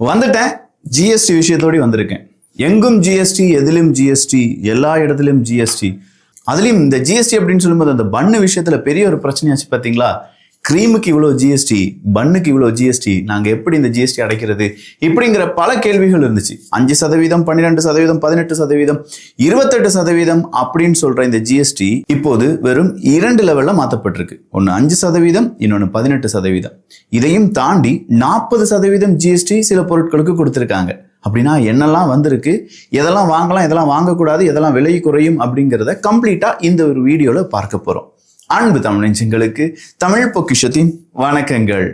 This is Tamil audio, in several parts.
வந்துட்டேன். ஜிஎஸ்டி விஷயத்தோடு வந்திருக்கேன். எங்கும் ஜிஎஸ்டி, எதிலும் ஜிஎஸ்டி, எல்லா இடத்துலையும் ஜிஎஸ்டி. அதுலேயும் இந்த ஜிஎஸ்டி அப்படின்னு சொல்லும்போது அந்த பன்னு விஷயத்துல பெரிய ஒரு பிரச்சனையாச்சு பார்த்தீங்களா? கிரீமுக்கு இவ்வளோ ஜிஎஸ்டி, பன்னுக்கு இவ்வளோ ஜிஎஸ்டி, நாங்கள் எப்படி இந்த ஜிஎஸ்டி அடைக்கிறது இப்படிங்கிற பல கேள்விகள் இருந்துச்சு. 5%, 12%, 18%, 28% அப்படின்னு சொல்ற இந்த ஜிஎஸ்டி இப்போது வெறும் 2 லெவல்ல மாற்றப்பட்டிருக்கு. ஒன்று 5%, இன்னொன்று 18%. இதையும் தாண்டி 40% ஜிஎஸ்டி சில பொருட்களுக்கு கொடுத்துருக்காங்க. அப்படின்னா என்னெல்லாம் வந்திருக்கு, எதெல்லாம் வாங்கலாம், எதெல்லாம் வாங்கக்கூடாது, எதெல்லாம் விலை குறையும் அப்படிங்கிறத கம்ப்ளீட்டா இந்த ஒரு வீடியோல பார்க்க போறோம். அன்பு தமிழ் நெஞ்சங்களுக்கு தமிழ் பொக்கிஷத்தின் வணக்கங்கள்.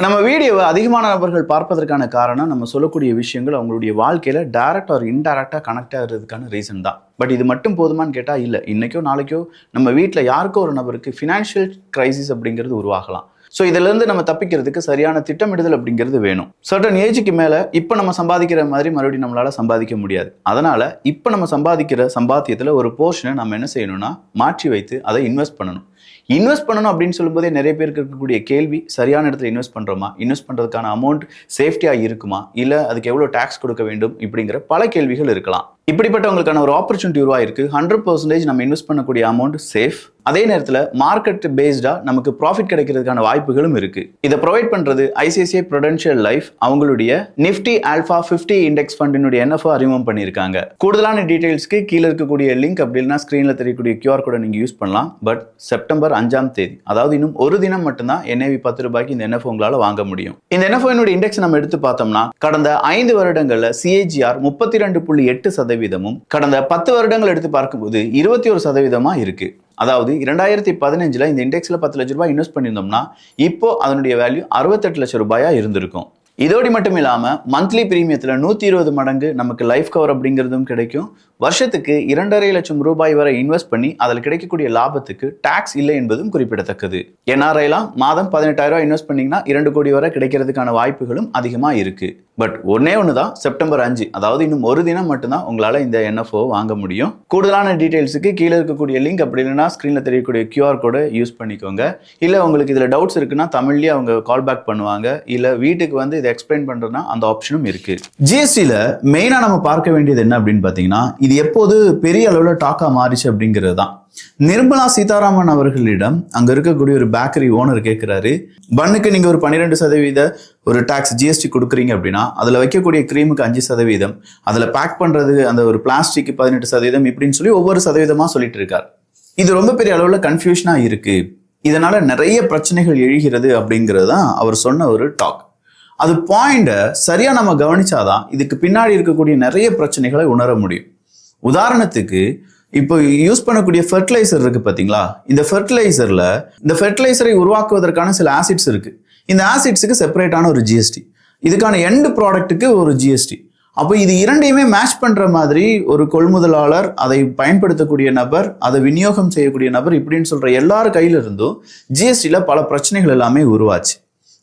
நம்ம வீடியோவை அதிகமான நபர்கள் பார்ப்பதற்கான காரணம் நம்ம சொல்லக்கூடிய விஷயங்கள் அவங்களுடைய வாழ்க்கையில டைரக்ட் ஆர் இன்டைரக்டா கனெக்ட் ஆகிறதுக்கான ரீசன் தான். பட் இது மட்டும் போதுமான்னு கேட்டால் இல்லை. இன்னைக்கோ நாளைக்கோ நம்ம வீட்டில் யாருக்கோ ஒரு நபருக்கு ஃபினான்ஷியல் கிரைசிஸ் அப்படிங்கிறது உருவாகலாம். ஸோ இதிலிருந்து நம்ம தப்பிக்கிறதுக்கு சரியான திட்டமிடுதல் அப்படிங்கிறது வேணும். சர்டன் ஏஜுக்கு மேலே இப்போ நம்ம சம்பாதிக்கிற மாதிரி மறுபடியும் நம்மளால சம்பாதிக்க முடியாது. அதனால இப்போ நம்ம சம்பாதிக்கிற சம்பாத்தியத்தில் ஒரு போர்ஷனை நம்ம என்ன செய்யணும்னா மாற்றி வைத்து அதை இன்வெஸ்ட் பண்ணணும். இன்வெஸ்ட் பண்ணணும் அப்படின்னு சொல்லும்போதே நிறைய பேருக்கு இருக்கக்கூடிய கேள்வி, சரியான இடத்துல இன்வெஸ்ட் பண்ணுறோமா, இன்வெஸ்ட் பண்ணுறதுக்கான அமௌண்ட் சேஃப்டியாக இருக்குமா, இல்லை அதுக்கு எவ்வளோ டேக்ஸ் கொடுக்க வேண்டும் இப்படிங்கிற பல கேள்விகள் இருக்கலாம். இப்படிப்பட்டவங்களுக்கான ஒரு ஆப்பர்ச்சுனிட்டி உருவாயிருக்கு. 100% நம்ம இன்வெஸ்ட் பண்ணக்கூடிய அமௌண்ட் சேஃப். அதே நேரத்தில் மார்க்கெட் பேஸ்டா நமக்கு ப்ராஃபிட் கிடைக்கிறதுக்கான வாய்ப்புகளும் இருக்கு. இதை ப்ரொவைட் பண்றது ஐசிஐசிஐ ப்ரூடென்ஷியல் லைஃப். அவங்களுடைய நிஃப்டி ஆல்ஃபா 50 இண்டெக்ஸ் ஃபண்டினுடைய என்எஃப்ஓ அறிமுகம் பண்ணியிருக்காங்க. கூடுதலான டீடைல்ஸ்க்கு கீழே இருக்கக்கூடிய லிங்க், அப்படி இல்லைன்னா ஸ்கிரீன்ல தெரியக்கூடிய QR கோடை நீங்க யூஸ் பண்ணலாம். பட் செப்டம்பர் 5ஆம் தேதி, அதாவது இன்னும் ஒரு தினம் மட்டும்தான் NAV 10 ரூபாய்க்கு இந்த என்எஃப்ஓ உங்களால வாங்க முடியும். இந்த என்எஃப்ஓ இண்டெக்ஸ் நம்ம எடுத்து பார்த்தோம்னா கடந்த 5 வருடங்கள்ல CAGR 32.8%, கடந்த 10 வருடங்கள் எடுத்து பார்க்கும்போது 21% இருக்கு. அதாவது 2015 இந்த இண்டெக்ஸ்ல 10 லட்சம் ரூபாய் இன்வெஸ்ட் பண்ணியிருந்தோம்னா இப்போ அதனுடைய வேல்யூ 68 லட்சம் ரூபாயா இருந்திருக்கும். இதோடு மட்டும் இல்லாம மந்த்லி பிரீமியத்துல 120 மடங்கு நமக்கு லைஃப் கவர் அப்படிங்கிறதும் கிடைக்கும். வருஷத்துக்கு 2.5 லட்சம் ரூபாய் வரை இன்வெஸ்ட் பண்ணி அதில் கிடைக்கக்கூடிய லாபத்துக்கு டாக்ஸ் இல்லை என்பதும் குறிப்பிடத்தக்கது. NRIலாம் மாதம் 18,000 ரூபாய் இன்வெஸ்ட் பண்ணீங்கன்னா 2 கோடி வரை கிடைக்கிறதுக்கான வாய்ப்புகளும் அதிகமா இருக்கு. பட் ஒன்னே ஒண்ணுதான், செப்டம்பர் 5, அதாவது இன்னும் ஒரு தினம் மட்டும்தான் உங்களால இந்த என்எஃப்ஓ வாங்க முடியும். கூடுதலான டீடைல்ஸுக்கு கீழே இருக்கக்கூடிய லிங்க், அப்படி இல்லைன்னா ஸ்கிரீன்ல தெரியக்கூடிய QR கோடை யூஸ் பண்ணிக்கோங்க. இல்ல உங்களுக்கு இதுல டவுட்ஸ் இருக்குன்னா தமிழ்லயே அவங்க கால் பேக் பண்ணுவாங்க. இல்ல வீட்டுக்கு வந்து இதை எக்ஸ்பிளைன் பண்றதுனா அந்த ஆப்ஷனும் இருக்கு. ஜிஎஸ்டில மெயினா நம்ம பார்க்க வேண்டியது என்ன அப்படின்னு பாத்தீங்கன்னா, இது எப்போது பெரிய அளவுல டாக்கா மாறிச்சு அப்படிங்கிறது தான். நிர்மலா சீதாராமன் அவர்களிடம் அங்க இருக்கக்கூடிய ஒரு பேக்கரி ஓனர் கேட்கிறாரு, பன்னுக்கு நீங்க ஒரு 12% ஒரு டாக்ஸ் ஜிஎஸ்டி கொடுக்குறீங்க அப்படின்னா அதுல வைக்கக்கூடிய கிரீமுக்கு 5%, அதுல பேக் பண்றது அந்த ஒரு பிளாஸ்டிக் 18% இப்படின்னு சொல்லி ஒவ்வொரு சதவீதமா சொல்லிட்டு இருக்காரு. இது ரொம்ப பெரிய அளவுல கன்ஃபியூஷனா இருக்கு. இதனால நிறைய பிரச்சனைகள் எழுகிறது அப்படிங்கிறது தான் அவர் சொன்ன ஒரு டாக். அது பாயிண்ட சரியா நம்ம கவனிச்சாதான் இதுக்கு பின்னாடி இருக்கக்கூடிய நிறைய பிரச்சனைகளை உணர முடியும். உதாரணத்துக்கு இப்போ யூஸ் பண்ணக்கூடிய ஃபெர்டிலைசர் இருக்கு பாத்தீங்களா? இந்த ஃபெர்டிலைசரை உருவாக்குவதற்கான சில ஆசிட்ஸ் இருக்கு. இந்த ஆசிட்ஸுக்கு செப்பரேட்டான ஒரு ஜிஎஸ்டி, இதுக்கான எண்ட் ப்ராடக்ட்டுக்கு ஒரு ஜிஎஸ்டி. அப்போ இது இரண்டையுமே மேட்ச் பண்ற மாதிரி ஒரு கொள்முதலாளர், அதை பயன்படுத்தக்கூடிய நபர், அதை விநியோகம் செய்யக்கூடிய நபர், இப்படின்னு சொல்ற எல்லார் கையில இருந்தும் ஜிஎஸ்டில பல பிரச்சனைகள் எல்லாமே உருவாச்சு.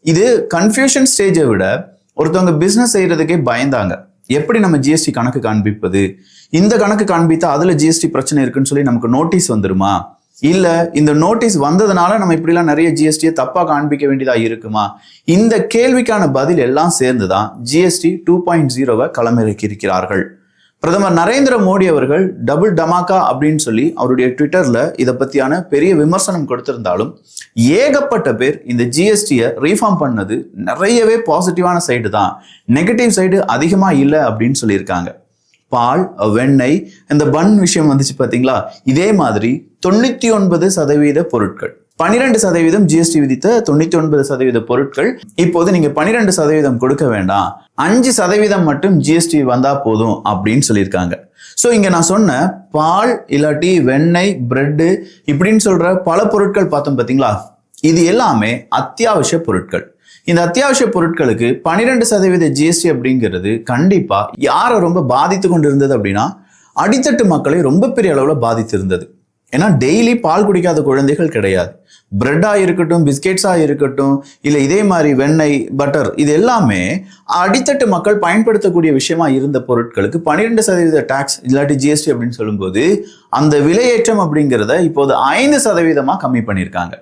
இது கன்ஃபியூஷன் ஸ்டேஜை விட ஒருத்தவங்க பிசினஸ் செய்யறதுக்கே பயந்தாங்க. எப்படி நம்ம ஜிஎஸ்டி கணக்கு காண்பிப்பது, இந்த கணக்கு காண்பித்தா அதுல ஜிஎஸ்டி பிரச்சனை இருக்குன்னு சொல்லி நமக்கு நோட்டீஸ் வந்துருமா, இல்ல இந்த நோட்டீஸ் வந்ததுனால நம்ம இப்படிலாம் நிறைய ஜிஎஸ்டியை தப்பா காண்பிக்க வேண்டியதா இருக்குமா? இந்த கேள்விக்கான பதில் எல்லாம் சேர்ந்துதான் ஜிஎஸ்டி 2.0 களமிறக்கி இருக்கிறார்கள். பிரதமர் நரேந்திர மோடி அவர்கள் டபுள் டமாக்கா அப்படின்னு சொல்லி அவருடைய ட்விட்டர்ல இதை பத்தியான பெரிய விமர்சனம் கொடுத்திருந்தாலும் ஏகப்பட்ட பேர் இந்த ஜிஎஸ்டியை ரீஃபார்ம் பண்ணது நிறையவே பாசிட்டிவான சைடு தான், நெகட்டிவ் சைடு அதிகமா இல்லை அப்படின்னு சொல்லியிருக்காங்க. பால், வெண்ணெய், இந்த பன் விஷயம் வந்துச்சு பாத்தீங்களா? இதே மாதிரி 99% பொருட்கள், 12% ஜிஎஸ்டி விதித்த 99% பொருட்கள் இப்போது நீங்க 12% கொடுக்க வேண்டாம், 5% மட்டும் ஜிஎஸ்டி வந்தா போதும் அப்படின்னு சொல்லியிருக்காங்க. ஸோ இங்க நான் சொன்ன பால் இல்லாட்டி வெண்ணெய், பிரெட்டு இப்படின்னு சொல்ற பல பொருட்கள் பார்த்தோம் பார்த்தீங்களா? இது எல்லாமே அத்தியாவசிய பொருட்கள். இந்த அத்தியாவசிய பொருட்களுக்கு 12% ஜிஎஸ்டி அப்படிங்கிறது கண்டிப்பா யாரை ரொம்ப பாதித்து கொண்டு இருந்தது அப்படின்னா அடித்தட்டு மக்களை ரொம்ப பெரிய அளவுல பாதித்து இருந்தது. ஏன்னா டெய்லி பால் குடிக்காத குழந்தைகள் கிடையாது. பிரெட்டாக இருக்கட்டும், பிஸ்கெட்ஸாக இருக்கட்டும், இல்லை இதே மாதிரி வெண்ணெய், பட்டர், இது எல்லாமே அடித்தட்டு மக்கள் பயன்படுத்தக்கூடிய விஷயமா இருந்த பொருட்களுக்கு 12% டாக்ஸ் இல்லாட்டி ஜிஎஸ்டி அப்படின்னு சொல்லும்போது அந்த விலையேற்றம் அப்படிங்கிறத இப்போது 5% கம்மி பண்ணியிருக்காங்க.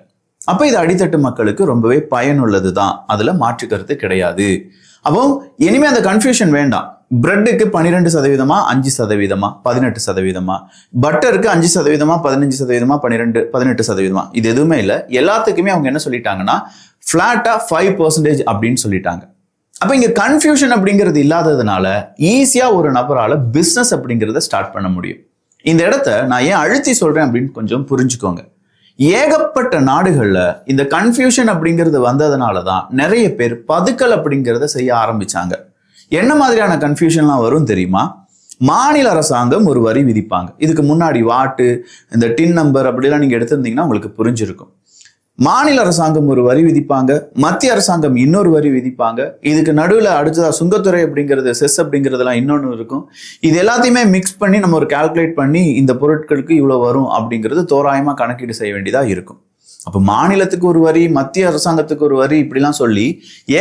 அப்போ இது அடித்தட்டு மக்களுக்கு ரொம்பவே பயனுள்ளது தான், அதில் மாற்று கருத்து கிடையாது. அப்போ இனிமே அந்த கன்ஃபியூஷன் வேண்டாம். பிரெட்டுக்கு 12%, 5%, 18%, பட்டருக்கு 5%, 15%, 18%, இது எதுவுமே இல்லை. எல்லாத்துக்குமே அவங்க என்ன சொல்லிட்டாங்கன்னா ஃபிளாட்டா 5% அப்படின்னு சொல்லிட்டாங்க. அப்ப இங்க கன்ஃபியூஷன் அப்படிங்கிறது இல்லாததுனால ஈஸியா ஒரு நபரால பிசினஸ் அப்படிங்கிறத ஸ்டார்ட் பண்ண முடியும். இந்த இடத்த நான் ஏன் அழுத்தி சொல்றேன் அப்படின்னு கொஞ்சம் புரிஞ்சுக்கோங்க. ஏகப்பட்ட நாடுகள்ல இந்த கன்ஃபியூஷன் அப்படிங்கிறது வந்ததுனாலதான் நிறைய பேர் பதுக்கல் அப்படிங்கிறத செய்ய ஆரம்பிச்சாங்க. என்ன மாதிரியான கன்ஃபியூஷன்லாம் வரும் தெரியுமா? மாநில அரசாங்கம் ஒரு வரி விதிப்பாங்க. இதுக்கு முன்னாடி வாட்டு, இந்த டின் நம்பர் அப்படிலாம் நீங்க எடுத்திருந்தீங்கன்னா உங்களுக்கு புரிஞ்சிருக்கும். மாநில அரசாங்கம் ஒரு வரி விதிப்பாங்க, மத்திய அரசாங்கம் இன்னொரு வரி விதிப்பாங்க. இதுக்கு நடுவில் அடுத்ததா சுங்கத்துறை அப்படிங்கிறது, செஸ் அப்படிங்கிறதுலாம் இன்னொன்று இருக்கும். இது எல்லாத்தையுமே மிக்ஸ் பண்ணி நம்ம ஒரு கால்குலேட் பண்ணி இந்த பொருட்களுக்கு இவ்வளோ வரும் அப்படிங்கிறது தோராயமாக கணக்கீடு செய்ய வேண்டியதாக இருக்கும். அப்போ மாநிலத்துக்கு ஒரு வரி, மத்திய அரசாங்கத்துக்கு ஒரு வரி, இப்படிலாம் சொல்லி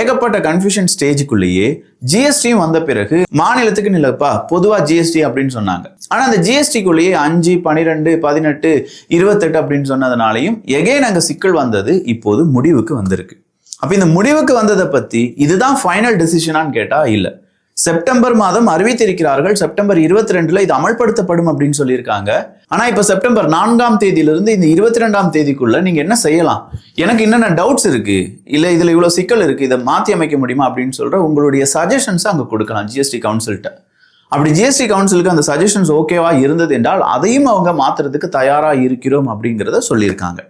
ஏகப்பட்ட கன்ஃபியூஷன் ஸ்டேஜுக்குள்ளேயே ஜிஎஸ்டியும் வந்த பிறகு மாநிலத்துக்கு இல்லப்பா பொதுவா ஜிஎஸ்டி அப்படின்னு சொன்னாங்க. ஆனா அந்த ஜிஎஸ்டிக்குள்ளேயே 5, 12, 18, 28 அப்படின்னு சொன்னதுனாலையும் எகைன் அங்க சிக்கல் வந்தது. இப்போது முடிவுக்கு வந்திருக்கு. அப்ப இந்த முடிவுக்கு வந்ததை பத்தி இதுதான் ஃபைனல் டெசிஷனான்னு கேட்டா இல்ல. செப்டம்பர் மாதம் அறிவித்திருக்கிறார்கள். செப்டம்பர் 22 இது அமல்படுத்தப்படும் அப்படின்னு சொல்லியிருக்காங்க. ஆனா இப்ப செப்டம்பர் 4ஆம் தேதியிலிருந்து இந்த 22ஆம் தேதிக்குள்ள நீங்க என்ன செய்யலாம், எனக்கு என்னென்ன டவுட்ஸ் இருக்கு, இல்ல இதுல இவ்வளவு சிக்கல் இருக்கு, இதை மாத்தி அமைக்க முடியுமா அப்படின்னு சொல்ற உங்களுடைய சஜஷன்ஸ் அங்க கொடுக்கலாம் ஜிஎஸ்டி கவுன்சில்கிட்ட. அப்படி ஜிஎஸ்டி கவுன்சிலுக்கு அந்த சஜஷன்ஸ் ஓகேவா இருந்தது என்றால் அதையும் அவங்க மாத்துறதுக்கு தயாரா இருக்கிறோம் அப்படிங்கிறத சொல்லியிருக்காங்க.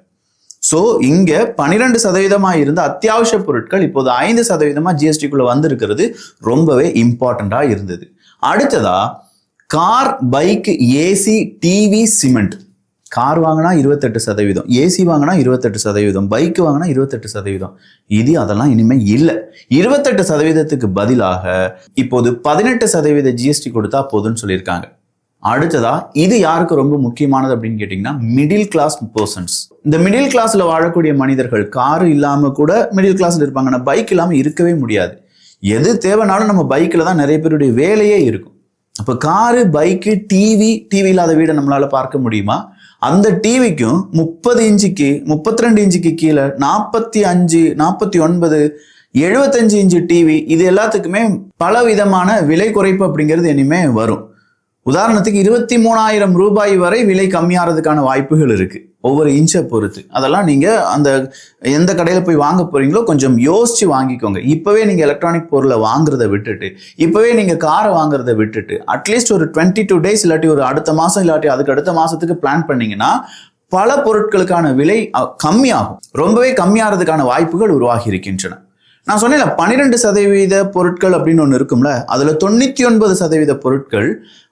ஸோ இங்க 12% இருந்த அத்தியாவசிய பொருட்கள் இப்போது 5% ஜிஎஸ்டிக்குள்ள வந்திருக்கிறது ரொம்பவே இம்பார்ட்டண்டா இருந்தது. அடுத்ததா car, bike, AC, TV, cement. Car வாங்கினா 28%, ஏசி வாங்கினா 28%, பைக் வாங்கினா 28%. இது அதெல்லாம் இனிமே இல்லை. 28%க்கு பதிலாக இப்போது 18% ஜிஎஸ்டி கொடுத்தா போதுன்னு சொல்லியிருக்காங்க. அடுத்ததா இது யாருக்கு ரொம்ப முக்கியமானது அப்படின்னு கேட்டீங்கன்னா மிடில் கிளாஸ் பர்சன்ஸ். இந்த மிடில் கிளாஸ்ல வாழக்கூடிய மனிதர்கள் காரு இல்லாம கூட மிடில் கிளாஸ்ல இருப்பாங்க. ஆனா பைக் இல்லாம இருக்கவே முடியாது. எது தேவைனாலும் நம்ம பைக்ல தான் நிறைய பேருடைய வேலையே இருக்கும். அப்ப காரு, பைக்கு, டிவி இல்லாத வீடை நம்மளால பார்க்க முடியுமா? அந்த டிவிக்கும் 30 இன்ச்சுக்கு 32 இன்ச்சுக்கு கீழே 45, 49, 75 இன்ச்சு டிவி, இது எல்லாத்துக்குமே பல விதமான விலை குறைப்பு அப்படிங்கிறது இனிமே வரும். உதாரணத்துக்கு 23,000 ரூபாய் வரை விலை கம்மியாகிறதுக்கான வாய்ப்புகள் இருக்கு ஒவ்வொரு இன்ச்சை பொறுத்து. அதெல்லாம் நீங்க அந்த எந்த கடையில போய் வாங்க போறீங்களோ கொஞ்சம் யோசிச்சு வாங்கிக்கோங்க. இப்பவே நீங்க எலக்ட்ரானிக் பொருளை வாங்குறத விட்டுட்டு, இப்பவே நீங்க காரை வாங்குறத விட்டுட்டு அட்லீஸ்ட் ஒரு 22 டேஸ் இல்லாட்டி ஒரு அடுத்த மாசம் இல்லாட்டி அதுக்கு அடுத்த மாசத்துக்கு பிளான் பண்ணீங்கன்னா பல பொருட்களுக்கான விலை கம்மியாகும். ரொம்பவே கம்மியாகிறதுக்கான வாய்ப்புகள் உருவாகி இருக்கின்றன. நான் சொன்னேன்ல 12% பொருட்கள் அப்படின்னு ஒன்று இருக்கும்ல, அதுல 99% பொருட்கள்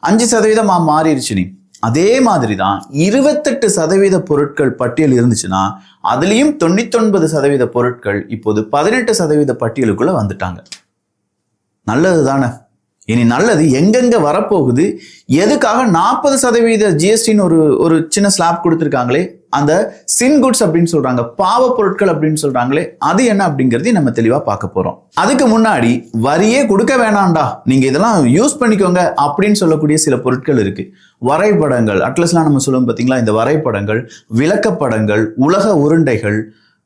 5% மாறிடுச்சு. நீ அதே மாதிரி தான் 28% பொருட்கள் பட்டியல் இருந்துச்சுன்னா அதுலயும் 99% பொருட்கள் இப்போது 18% பட்டியலுக்குள்ள வந்துட்டாங்க. நல்லது தானே? இனி நல்லது எங்கெங்க வரப்போகுது, எதுக்காக 40% ஜிஎஸ்டின்னு ஒரு சின்ன ஸ்லாப் கொடுத்துருக்காங்களே, அந்த சின் குட்ஸ் அப்படின்னு சொல்றாங்க, பாவ பொருட்கள் அப்படின்னு சொல்றாங்களே, அது என்ன அப்படிங்கிறதையும் நம்ம தெளிவா பார்க்க போறோம். அதுக்கு முன்னாடி வரியே கொடுக்க வேணாம்டா, நீங்க இதெல்லாம் யூஸ் பண்ணிக்கோங்க அப்படின்னு சொல்லக்கூடிய சில பொருட்கள் இருக்கு. வரைபடங்கள், அட்லஸ்லாம் நம்ம சொல்லுவோம் பார்த்தீங்களா, இந்த வரைபடங்கள், விளக்கப்படங்கள், உலக உருண்டைகள்,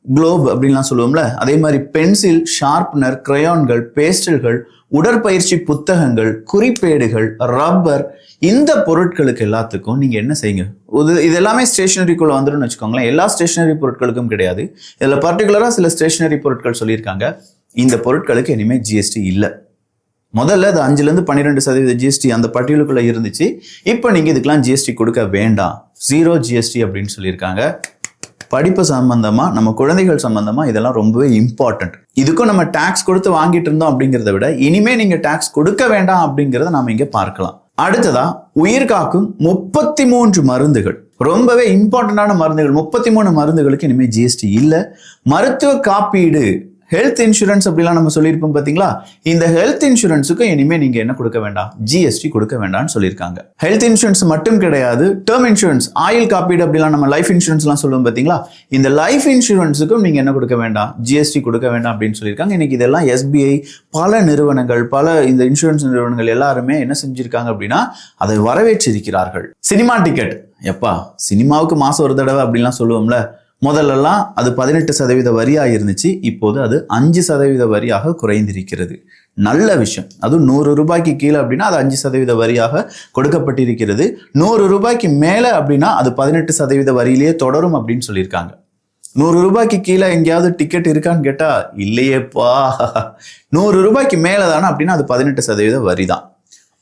குளோப் அப்படின்லாம் சொல்லுவோம்ல, அதே மாதிரி பென்சில், ஷார்ப்னர், கிரையான்கள், பேஸ்டல்கள், உடற்பயிற்சி புத்தகங்கள், குறிப்பேடுகள், ரப்பர், இந்த பொருட்களுக்கு எல்லாத்துக்கும் நீங்க என்ன செய்யுங்க, இது எல்லாமே ஸ்டேஷனரிக்குள்ள வந்துடும் வச்சுக்கோங்களேன். எல்லா ஸ்டேஷனரி பொருட்களுக்கும் கிடையாது. இதுல பர்டிகுலரா சில ஸ்டேஷனரி பொருட்கள் சொல்லியிருக்காங்க. இந்த பொருட்களுக்கு இனிமே ஜிஎஸ்டி இல்லை. முதல்ல அது 5லேருந்து 12% ஜிஎஸ்டி அந்த பட்டியலுக்குள்ள இருந்துச்சு. இப்போ நீங்க இதுக்கெல்லாம் ஜிஎஸ்டி கொடுக்க வேண்டாம், 0 ஜிஎஸ்டி அப்படின்னு சொல்லியிருக்காங்க. படிப்பு சம்பந்தமா, நம்ம குழந்தைகள் சம்பந்தமா இதெல்லாம் ரொம்பவே இம்பார்ட்டன்ட். இதுக்கும் நம்ம டாக்ஸ் கொடுத்து வாங்கிட்டு இருந்தோம் அப்படிங்கிறத விட இனிமே நீங்க டாக்ஸ் கொடுக்க வேண்டாம் அப்படிங்கிறத நாம இங்க பார்க்கலாம். அடுத்ததா உயிர் காக்கும் 33 மருந்துகள், ரொம்பவே இம்பார்ட்டன்டான மருந்துகள். 33 மருந்துகளுக்கு இனிமே ஜிஎஸ்டி இல்லை. மருத்துவ காப்பீடு, ஹெல்த் இன்சூரன்ஸ் அப்படிலாம் நம்ம சொல்லியிருப்போம் பாத்தீங்களா, இந்த ஹெல்த் இன்சூரன்ஸுக்கு இனிமே நீங்க என்ன கொடுக்க வேண்டாம், ஜிஎஸ்டி கொடுக்க வேண்டாம்னு சொல்லியிருக்காங்க. ஹெல்த் இன்சூரன்ஸ் மட்டும் கிடையாது, டேர்ம் இன்சூரன்ஸ், ஆயுள் காப்பீடு அப்படிலாம் நம்ம லைஃப் இன்சூரன்ஸ்லாம் சொல்லுவோம் பாத்தீங்களா, இந்த லைஃப் இன்சூரன்ஸுக்கும் நீங்க என்ன கொடுக்க வேண்டாம், ஜிஎஸ்டி கொடுக்க வேண்டாம் அப்படின்னு சொல்லியிருக்காங்க. இன்னைக்கு இதெல்லாம் எஸ்பிஐ, பல நிறுவனங்கள், பல இந்த இன்சூரன்ஸ் நிறுவனங்கள் எல்லாருமே என்ன செஞ்சிருக்காங்க அப்படின்னா அதை வரவேற்றிருக்கிறார்கள். சினிமா டிக்கெட், எப்பா சினிமாவுக்கு மாசம் ஒரு தடவை அப்படின்லாம் சொல்லுவோம்ல, முதல்லலாம் அது 18% வரியா இருந்துச்சு, இப்போது அது 5% வரியாக குறைந்திருக்கிறது. நல்ல விஷயம். அதுவும் 100 ரூபாய்க்கு கீழே அப்படின்னா அது 5% வரியாக கொடுக்கப்பட்டிருக்கிறது. 100 ரூபாய்க்கு மேல அப்படின்னா அது 18% வரியிலேயே தொடரும் அப்படின்னு சொல்லியிருக்காங்க. 100 ரூபாய்க்கு கீழே எங்கேயாவது டிக்கெட் இருக்கான்னு கேட்டா இல்லையேப்பா. 100 ரூபாய்க்கு மேல தானே அப்படின்னா அது 18% வரி தான்.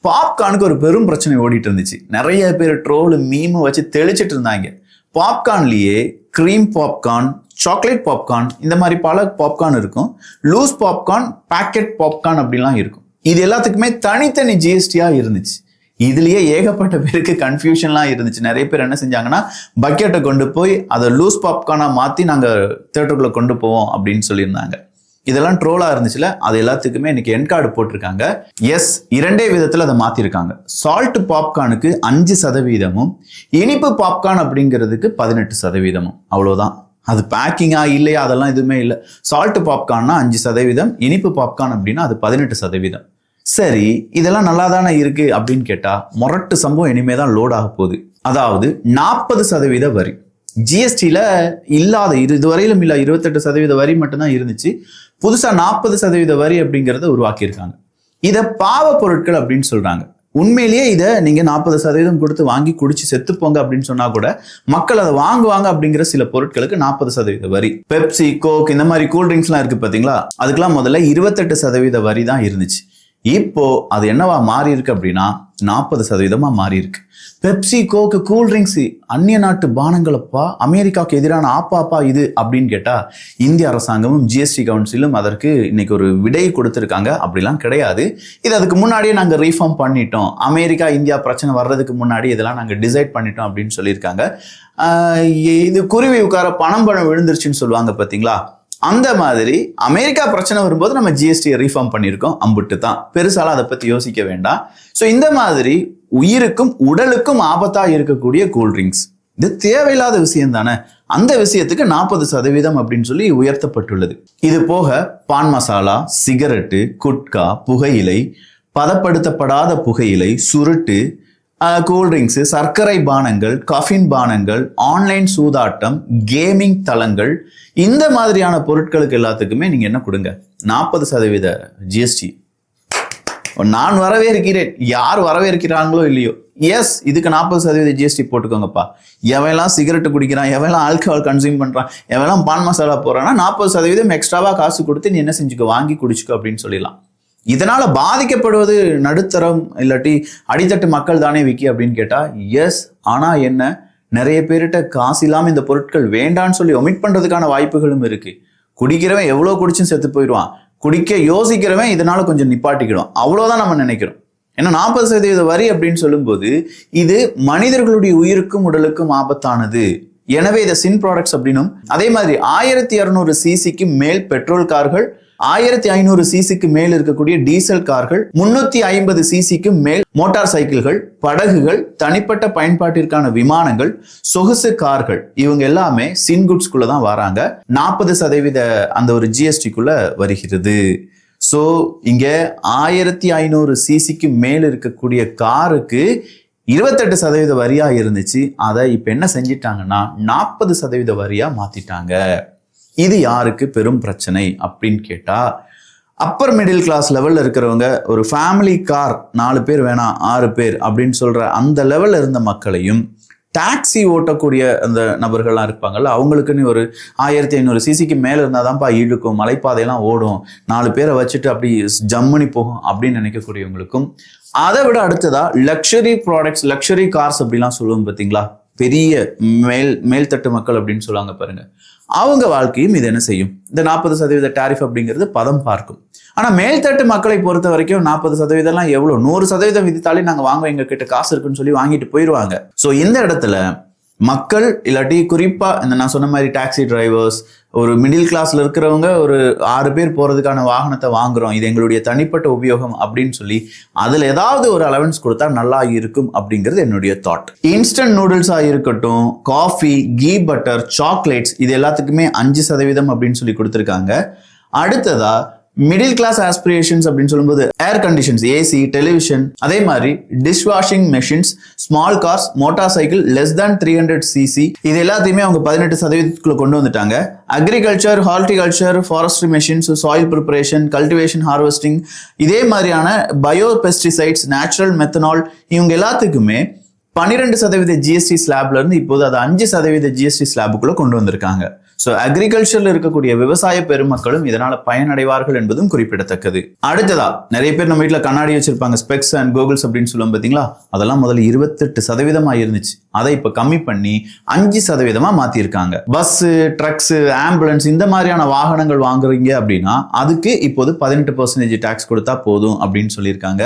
பாப்கார்னுக்கு ஒரு பெரும் பிரச்சனை ஓடிட்டு இருந்துச்சு. நிறைய பேர் ட்ரோல் மீம் வச்சு தெளிச்சிட்டு இருந்தாங்க. பாப்கார்ன்லயே கிரீம் பாப்கார்ன், சாக்லேட் பாப்கார்ன், இந்த மாதிரி பல பாப்கார்ன் இருக்கும். லூஸ் பாப்கார்ன், பேக்கெட் பாப்கார்ன் அப்படிலாம் இருக்கும். இது எல்லாத்துக்குமே தனித்தனி ஜிஎஸ்டியா இருந்துச்சு. இதுலயே ஏகப்பட்ட பேருக்கு கன்ஃபியூஷன்லாம் இருந்துச்சு. நிறைய பேர் என்ன செஞ்சாங்கன்னா பக்கெட்டை கொண்டு போய் அதை லூஸ் பாப்கார்னா மாத்தி நாங்க தியேட்டருக்குள்ள கொண்டு போவோம் அப்படின்னு சொல்லியிருந்தாங்க. இதெல்லாம் ட்ரோலா இருந்துச்சுல, அது எல்லாத்துக்குமே இன்னைக்கு என்கார்டு போட்டிருக்காங்க. எஸ், 2 விதத்துல அதை மாத்திருக்காங்க. சால்ட் பாப்கார்னுக்கு 5%, இனிப்பு பாப்கார்ன் அப்படிங்கிறதுக்கு 18%. அவ்வளவுதான். அது பேக்கிங்கா இல்லையா அதெல்லாம் எதுவுமே இல்லை. சால்ட் பாப்கார்ன்னா 5%, இனிப்பு பாப்கார்ன் அப்படின்னா அது 18%. சரி, இதெல்லாம் நல்லா தானே இருக்கு அப்படின்னு கேட்டா மொரட்டு சம்பவம் இனிமே தான் லோட் ஆக போகுது. அதாவது 40% வரி ஜிஎஸ்டியில இல்லாத, இதுவரையிலும் இல்ல, 28% வரி மட்டும்தான் இருந்துச்சு. புதுசா 40% வரி அப்படிங்கறத உருவாக்கியிருக்காங்க. இத பாவ பொருட்கள் அப்படின்னு சொல்றாங்க. உண்மையிலேயே இதை நீங்க 40% கொடுத்து வாங்கி குடிச்சு செத்துப்போங்க அப்படின்னு சொன்னா கூட மக்கள் அதை வாங்குவாங்க. அப்படிங்கிற சில பொருட்களுக்கு 40% வரி. பெப்சி, கோக், இந்த மாதிரி கூல்ட்ரிங்க்ஸ் எல்லாம் இருக்கு பாத்தீங்களா, அதுக்கெல்லாம் முதல்ல 28% வரி தான் இருந்துச்சு. இப்போ அது என்னவா மாறி இருக்கு அப்படின்னா 40% மாறி இருக்கு. பெப்சி, கோக்கு, கூல்ட்ரிங்க்ஸ் அந்நிய நாட்டு பானங்களப்பா, அமெரிக்காவுக்கு எதிரான ஆப்பாப்பா இது அப்படின்னு கேட்டா இந்திய அரசாங்கமும் ஜிஎஸ்டி கவுன்சிலும் அதற்கு இன்னைக்கு ஒரு விடை கொடுத்திருக்காங்க. அப்படிலாம் கிடையாது, இது அதுக்கு முன்னாடியே நாங்க ரீஃபார்ம் பண்ணிட்டோம், அமெரிக்கா இந்தியா பிரச்சனை வர்றதுக்கு முன்னாடி இதெல்லாம் நாங்க டிசைட் பண்ணிட்டோம் அப்படின்னு சொல்லியிருக்காங்க. இது குருவி உட்கார பணம் விழுந்துருச்சுன்னு சொல்லுவாங்க பாத்தீங்களா, அந்த மாதிரி அமெரிக்கா பிரச்சனை வரும்போது நம்ம ஜிஎஸ்டியை ரீஃபார்ம் பண்ணியிருக்கோம். அம்புட்டு தான், பெருசால அதை பத்தி யோசிக்க வேண்டாம். ஸோ இந்த மாதிரி உயிருக்கும் உடலுக்கும் ஆபத்தா இருக்கக்கூடிய கூல்ட்ரிங்க்ஸ், இது தேவையில்லாத விஷயம் தானே, அந்த விஷயத்துக்கு 40% அப்படின்னு சொல்லி உயர்த்தப்பட்டுள்ளது. இது போக பான் மசாலா, சிகரெட்டு, குட்கா, புகையிலை, பதப்படுத்தப்படாத புகையிலை, சுருட்டு, கூல்ட்ரிங்க்ஸ், சர்க்கரை பானங்கள், கஃபின் பானங்கள், ஆன்லைன் சூதாட்டம், கேமிங் தளங்கள், இந்த மாதிரியான பொருட்களுக்கு எல்லாத்துக்குமே நீங்க என்ன கொடுங்க, 40% ஜிஎஸ்டி. நான் வரவேற்கிறேன், யார் வரவேற்கிறாங்களோ இல்லையோ, எஸ் இதுக்கு 40% ஜிஎஸ்டி போட்டுக்கோங்கப்பா. எவெல்லாம் சிகரெட் குடிக்கிறான், எவெல்லாம் ஆல்கஹால் கன்சியூம் பண்றான், எவெல்லாம் பான் மசாலா போறான்னா 40% எக்ஸ்ட்ராவா காசு கொடுத்து நீ என்ன செஞ்சுக்கோ, வாங்கி குடிச்சுக்கோ அப்படின்னு சொல்லிடலாம். இதனால பாதிக்கப்படுவது நடுத்தரம் இல்லாட்டி அடித்தட்டு மக்கள் தானே விக்கி அப்படின்னு கேட்டா எஸ். ஆனா என்ன, நிறைய பேர்கிட்ட காசு இல்லாம இந்த பொருட்கள் வேண்டான்னு சொல்லி ஒமிட் பண்றதுக்கான வாய்ப்புகளும் இருக்கு. குடிக்கிறவன் எவ்வளவு குடிச்சும் செத்து போயிடுவான், குடிக்க யோசிக்கிறவன் இதனால கொஞ்சம் நிப்பாட்டிக்கிடும், அவ்வளவுதான் நம்ம நினைக்கிறோம். ஏன்னா 40% வரி அப்படின்னு சொல்லும்போது இது மனிதர்களுடைய உயிருக்கும் உடலுக்கும் ஆபத்தானது. எனவே இதை சின் ப்ராடக்ட்ஸ் அப்படின்னும், அதே மாதிரி 1200 சிசிக்கு மேல் பெட்ரோல் கார்கள், 1500 சிசிக்கு மேல் இருக்கக்கூடிய டீசல் கார்கள், 350 சிசிக்கு மேல் மோட்டார் சைக்கிள்கள், படகுகள், தனிப்பட்ட பயன்பாட்டிற்கான விமானங்கள், சொகுசு கார்கள், இவங்க எல்லாமே சின் குட்ஸ்குள்ள தான் வராங்க. 40% அந்த ஒரு ஜிஎஸ்டிக்குள்ள வருகிறது. ஸோ இங்க 1500 சிசிக்கு மேல் இருக்கக்கூடிய காருக்கு 28% வரியா இருந்துச்சு. அதை இப்ப என்ன செஞ்சிட்டாங்கன்னா 40% வரியா மாத்திட்டாங்க. இது யாருக்கு பெரும் பிரச்சனை அப்படின்னு கேட்டா, அப்பர் மிடில் கிளாஸ் லெவல்ல இருக்கிறவங்க, ஒரு ஃபேமிலி கார் 4 பேர் வேணாம் 6 பேர் அப்படின்னு சொல்ற அந்த லெவல்ல இருந்த மக்களையும், டாக்ஸி ஓட்டக்கூடிய அந்த நபர்கள்லாம் இருப்பாங்கல்ல, அவங்களுக்குன்னு ஒரு 1500 சிசிக்கு மேல இருந்தாதான்ப்பா இழுக்கும், மலைப்பாதையெல்லாம் ஓடும், 4 பேரை வச்சுட்டு அப்படி ஜம்முனி போகும் அப்படின்னு நினைக்கக்கூடியவங்களுக்கும், அதை விட அடுத்ததா லக்ஸரி ப்ராடக்ட்ஸ், லக்ஸரி கார்ஸ் அப்படிலாம் சொல்லுவோம் பார்த்தீங்களா, பெரிய மேல்தட்டு மக்கள் அப்படின்னு சொல்லுவாங்க பாருங்க, அவங்க வாழ்க்கையும் இது என்ன செய்யும், இந்த 40% டாரிஃப் அப்படிங்கிறது பதம் பார்க்கும். ஆனா மேல்தட்டு மக்களை பொறுத்த வரைக்கும் 40% எவ்வளவு, 100% விதித்தாலே நாங்க வாங்க, எங்க கிட்ட காசு இருக்குன்னு சொல்லி வாங்கிட்டு போயிடுவாங்க. சோ இந்த இடத்துல மக்கள் இல்லாட்டி குறிப்பா இந்த நான் சொன்ன மாதிரி டாக்ஸி டிரைவர்ஸ், ஒரு மிடில் கிளாஸ்ல இருக்கிறவங்க ஒரு 6 பேர் போறதுக்கான வாகனத்தை வாங்குறோம், இது எங்களுடைய தனிப்பட்ட உபயோகம் அப்படின்னு சொல்லி அதுல ஏதாவது ஒரு அலவன்ஸ் கொடுத்தா நல்லா இருக்கும் அப்படிங்கிறது என்னுடைய தாட். இன்ஸ்டன்ட் நூடுல்ஸா இருக்கட்டும், காஃபி, கீ பட்டர், சாக்லேட்ஸ், இது எல்லாத்துக்குமே 5% அப்படின்னு சொல்லி கொடுத்துருக்காங்க. அடுத்ததா மிடில் கிளாஸ் ஆஸ்பிரேஷன்ஸ் அப்படின்னு சொல்லும்போது ஏர் கண்டிஷன்ஸ், ஏசி, டெலிவிஷன், அதே மாதிரி dish washing machines, small cars, motor cycle less than 300 cc, இது எல்லாத்தையுமே அவங்க 18% கொண்டு வந்துட்டாங்க. Agriculture, horticulture, forestry machines, soil preparation, cultivation, harvesting, இதே மாதிரியான பயோ பெஸ்டிசைட்ஸ், நேச்சுரல் மெத்தனால், இவங்க எல்லாத்துக்குமே 12% ஜிஎஸ்டி ஸ்லாப்ல இருந்து இப்போது அது 5% ஜிஎஸ்டி ஸ்லாபுக்குள்ள கொண்டு வந்திருக்காங்க. ஸோ அக்ரிகல்ச்சர்ல இருக்கக்கூடிய விவசாய பெருமக்களும் இதனால பயனடைவார்கள் என்பதும் குறிப்பிடத்தக்கது. அடுத்ததா நிறைய பேர் நம்ம வீட்டில் கண்ணாடி வச்சிருப்பாங்க, ஸ்பெக்ஸ் அண்ட் கோகுல்ஸ் அப்படின்னு சொல்லுவோம் பார்த்தீங்களா, அதெல்லாம் முதல்ல 28% இருந்துச்சு, அதை இப்போ கம்மி பண்ணி 5% மாத்திருக்காங்க. பஸ், ட்ரக்ஸ், ஆம்புலன்ஸ் இந்த மாதிரியான வாகனங்கள் வாங்குறீங்க அப்படின்னா அதுக்கு இப்போது 18% டாக்ஸ் கொடுத்தா போதும் அப்படின்னு சொல்லியிருக்காங்க.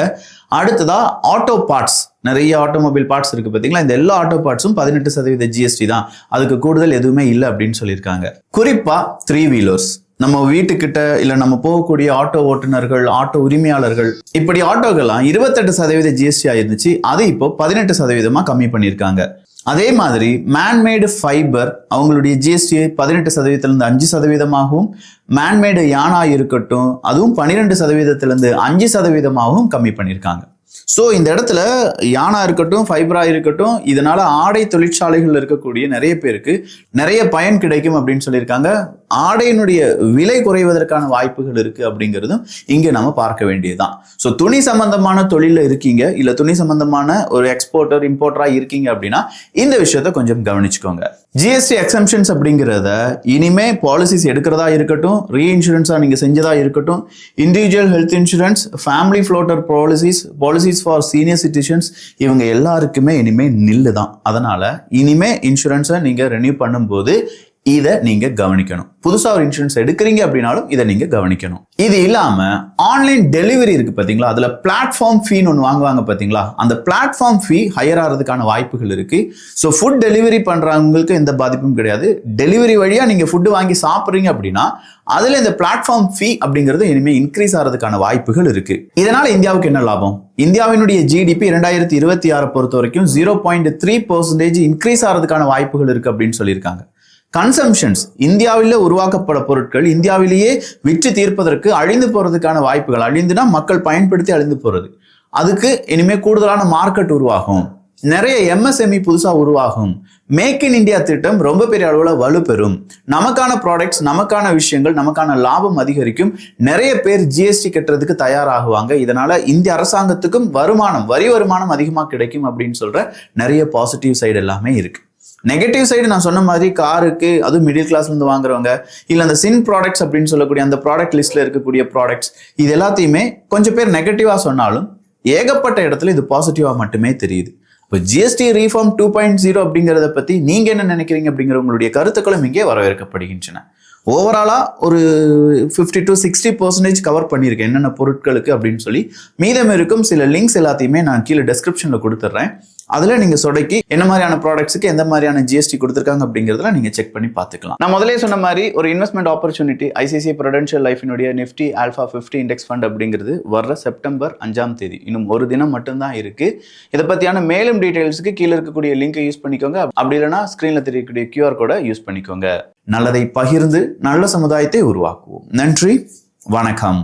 அடுத்ததா ஆட்டோ பார்ட்ஸ், நிறைய ஆட்டோமொபைல் பார்ட்ஸ் இருக்கு பார்த்தீங்களா, இந்த எல்லா ஆட்டோ பார்ட்ஸும் 18% ஜிஎஸ்டி தான், அதுக்கு கூடுதல் எதுவுமே இல்லை அப்படின்னு சொல்லியிருக்காங்க. குறிப்பா 3 வீலர்ஸ், நம்ம வீட்டுக்கிட்ட இல்ல நம்ம போகக்கூடிய ஆட்டோ ஓட்டுநர்கள், ஆட்டோ உரிமையாளர்கள், இப்படி ஆட்டோக்கெல்லாம் 28% ஜிஎஸ்டி ஆயிருந்துச்சு, அது இப்போ 18% கம்மி பண்ணியிருக்காங்க. அதே மாதிரி மேன்மேடு ஃபைபர் அவங்களுடைய ஜிஎஸ்டி 18%லேருந்து 5%, மேன்மேடு யானா இருக்கட்டும் அதுவும் 12%லேருந்து 5%, கம்மி பண்ணியிருக்காங்க. ஸோ இந்த இடத்துல யானா இருக்கட்டும், ஃபைபரா இருக்கட்டும், இதனால ஆடை தொழிற்சாலைகள் இருக்கக்கூடிய நிறைய பேருக்கு நிறைய பயன் கிடைக்கும் அப்படின்னு சொல்லியிருக்காங்க. ஆடையினுடைய விலை குறைவதற்கான வாய்ப்புகள் இருக்கு அப்படிங்கிறதும் இங்க நம்ம பார்க்க வேண்டியதுதான். ஸோ துணி சம்பந்தமான தொழில இருக்கீங்க, இல்ல துணி சம்பந்தமான ஒரு எக்ஸ்போர்ட்டர், இம்போர்ட்டரா இருக்கீங்க அப்படின்னா இந்த விஷயத்த கொஞ்சம் கவனிச்சுக்கோங்க. ஜிஎஸ்டி எக்ஸம்ஷன்ஸ் அப்படிங்கிறத இனிமே பாலிசிஸ் எடுக்கிறதா இருக்கட்டும், ரீஇன்சூரன்ஸா நீங்க செஞ்சதா இருக்கட்டும், individual health insurance, family floater policies for senior citizens, இவங்க எல்லாருக்குமே இனிமே நில்லு தான். அதனால இனிமே இன்சூரன்ஸை நீங்க ரெனியூ பண்ணும்போது இதை நீங்க கவனிக்கணும். புதுசா ஒரு இன்சூரன்ஸ் எடுக்கிறீங்க அப்படின்னாலும் இதை நீங்க கவனிக்கணும். இது இல்லாம ஆன்லைன் டெலிவரி இருக்கு பாத்தீங்களா, அதுல பிளாட்ஃபார்ம் ஃபீன்னு ஒன்று வாங்குவாங்க பாத்தீங்களா, அந்த பிளாட்ஃபார்ம் ஃபீ ஹையர் ஆகிறதுக்கான வாய்ப்புகள் இருக்கு. ஸோ ஃபுட் டெலிவரி பண்றவங்களுக்கு எந்த பாதிப்பும் கிடையாது. டெலிவரி வழியா நீங்க ஃபுட்டு வாங்கி சாப்பிட்றீங்க அப்படின்னா அதுல இந்த பிளாட்ஃபார்ம் ஃபீ அப்படிங்கிறது இனிமே இன்க்ரீஸ் ஆகிறதுக்கான வாய்ப்புகள் இருக்கு. இதனால இந்தியாவுக்கு என்ன லாபம்? இந்தியாவினுடைய ஜிடிபி 2026 பொறுத்த வரைக்கும் 0.3% இன்க்ரீஸ் ஆகிறதுக்கான வாய்ப்புகள் இருக்கு அப்படின்னு சொல்லியிருக்காங்க. கன்சம்ஷன்ஸ், இந்தியாவில் உருவாக்கப்பட பொருட்கள் இந்தியாவிலேயே விற்று தீர்ப்பதற்கு அழிந்து போறதுக்கான வாய்ப்புகள், அழிந்துனா மக்கள் பயன்படுத்தி அழிந்து போறது, அதுக்கு இனிமே கூடுதலான மார்க்கெட் உருவாகும். நிறைய எம்எஸ்எம்இ புதுசா உருவாகும். மேக் இன் இந்தியா திட்டம் ரொம்ப பெரிய அளவுல வலுப்பெறும். நமக்கான ப்ராடக்ட்ஸ், நமக்கான விஷயங்கள், நமக்கான லாபம் அதிகரிக்கும். நிறைய பேர் ஜிஎஸ்டி கட்டுறதுக்கு தயாராகுவாங்க. இதனால இந்திய அரசாங்கத்துக்கும் வரி வருமானம் அதிகமாக கிடைக்கும் அப்படின்னு சொல்ற நிறைய பாசிட்டிவ் சைடு எல்லாமே இருக்கு. நெகட்டிவ் சைடு நான் சொன்ன மாதிரி காருக்கு, அதுவும் மிடில் கிளாஸ்ல இருந்து வாங்குறவங்க, இல்ல அந்த சின் ப்ராடக்ட்ஸ் அப்படின்னு சொல்லக்கூடிய அந்த ப்ராடக்ட் லிஸ்ட்ல இருக்கக்கூடிய ப்ராடக்ட்ஸ், இது எல்லாத்தையுமே கொஞ்சம் பேர் நெகட்டிவா சொன்னாலும் ஏகப்பட்ட இடத்துல இது பாசிட்டிவா மட்டுமே தெரியுது. இப்போ ஜிஎஸ்டி ரீஃபார்ம் 2.0 அப்படிங்கிறத பத்தி நீங்க என்ன நினைக்கிறீங்க அப்படிங்கிற உங்களுடைய கருத்துக்களும் இங்கே வரவேற்கப்படுகின்றன. ஓவராலா ஒரு 50 to 60% கவர் பண்ணியிருக்கேன் என்னென்ன பொருட்களுக்கு அப்படின்னு சொல்லி. மீதம் இருக்கும் சில லிங்க்ஸ் எல்லாத்தையுமே நான் கீழே டெஸ்கிரிப்ஷன்ல கொடுத்துட்றேன். அதுல நீங்க சொடக்கி என்ன மாதிரியான ப்ராடக்ட்ஸுக்கு எந்த மாதிரியான ஜிஎஸ்டி கொடுத்துருக்காங்க அப்படிங்கிறதுல நீங்க செக் பண்ணி பார்த்துக்கலாம். நான் முதலே சொன்ன மாதிரி ஒரு இன்வெஸ்ட்மெண்ட் ஆப்பர்ச்சுனிட்டி ஐசிஐசிஐ ப்ரூடென்ஷியல் லைஃபினுடைய நிஃப்டி ஆல்ஃபா 50 இண்டெக்ஸ் ஃபண்ட் அப்படிங்கிறது வர்ற செப்டம்பர் 5 இன்னும் ஒரு தினம் மட்டும்தான் இருக்கு. இதை பத்தியான மேலும் டீடைல்ஸுக்கு கீழே இருக்கக்கூடிய லிங்கை யூஸ் பண்ணிக்கோங்க. அப்படி இல்லைன்னா ஸ்கிரீன்ல தெரியக்கூடிய QR கோடை யூஸ் பண்ணிக்கோங்க. நல்லதை பகிர்ந்து நல்ல சமுதாயத்தை உருவாக்குவோம். நன்றி, வணக்கம்.